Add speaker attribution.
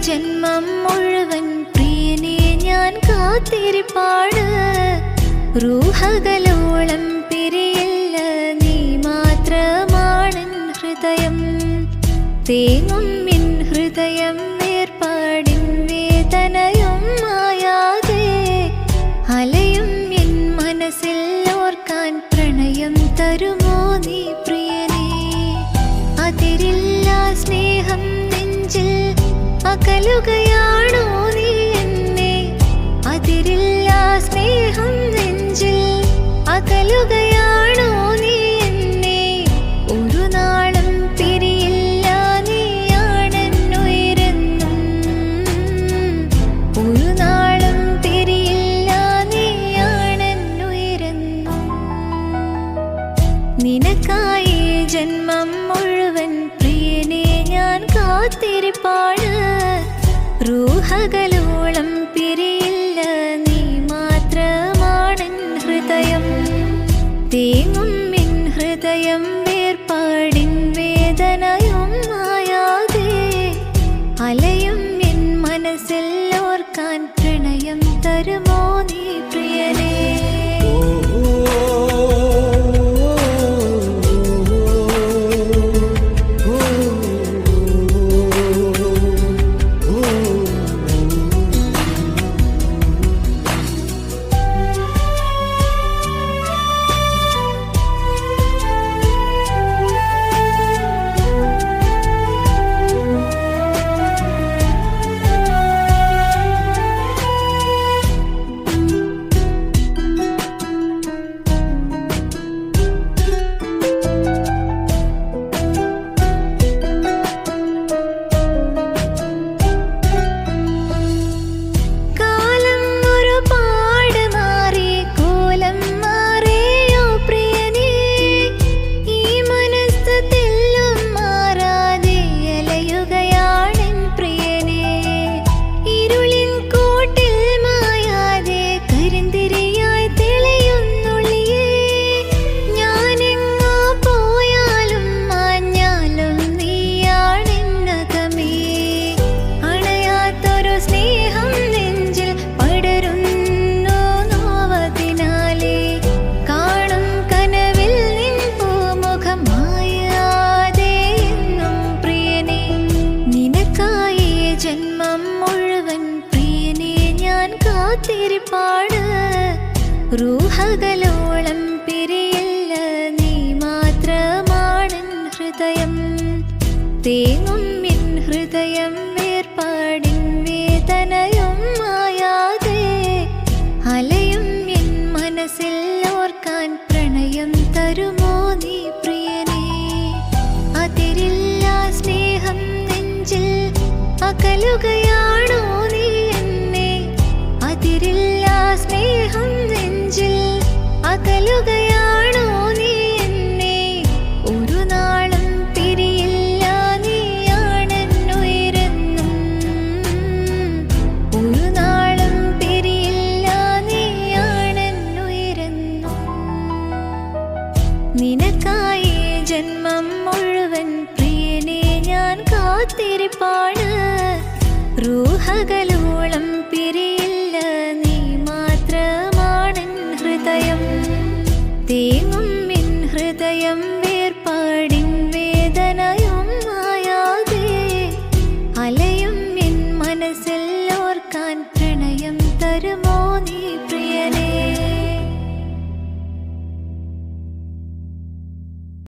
Speaker 1: ജന്മം മുഴുവൻ പ്രിയനെ ഞാൻ കാത്തിരിപ്പാണ്. റൂഹകളോളം പിരിയില്ല, നീ മാത്രമാണെൻ ഹൃദയം. തേങ്ങും എൻ ഹൃദയം വേർപാടിൻ വേദനയും മായാതെ. അലയും എൻ മനസ്സിൽ ഓർക്കാൻ പ്രണയം തരുമോ നീ പ്രിയനേ? അതിരില്ല സ്നേഹം നെഞ്ചിൽ, അകലുകയാണോ നീ എന്നെ? അതിരില്ല സ്നേഹം നെഞ്ചിൽ, അകലുകയാണോ നീ എന്നെ? ഒരു നാളും പിരിയില്ല, നീയാണെന്നുയരെന്നും. ഒരു നാളും പിരിയില്ല, നീയാണെന്നുയരെന്നും. നിനക്കായി ജന്മം മുഴുവൻ പ്രിയനെ ഞാൻ കാത്തിരിപ്പാണ്. റൂഹകളോളം പിരിയില്ല, നീ മാത്രമാണെൻ ഹൃദയം. തേങ്ങും എൻ ഹൃദയം വേർപാടിൻ വേദനയും മായാതെ. അലയും എൻ മനസ്സിൽ ഓർക്കാൻ പ്രണയം തരുമോ നീ പ്രിയനേ? കാത്തിരിപ്പാണ്. റൂഹകളോളം പിരിയില്ല, നീ മാത്രമാണെൻ ഹൃദയം. തേങ്ങും എൻ ഹൃദയം വേർപാടിൻ വേദനയും മായാതെ. അലയും എൻ മനസ്സിൽ ഓർക്കാൻ പ്രണയം തരുമോ നീ പ്രിയനേ? അതിരില്ല സ്നേഹം നെഞ്ചിൽ, അകലുകയാണോ നീ എന്നെ? അതിരില്ല സ്നേഹം നെഞ്ചിൽ, അകലുകയാണോ നീ എന്നെ? ഒരു നാളും പിരിയില്ല, നീയാണെന്നുയരെന്നും. ഒരു നാളും പിരിയില്ല, നീയാണെന്നുയരെന്നും. നിനക്കായി ജന്മം മുഴുവൻ പ്രിയനെ ഞാൻ കാത്തിരിപ്പാണ്. റൂഹകൾ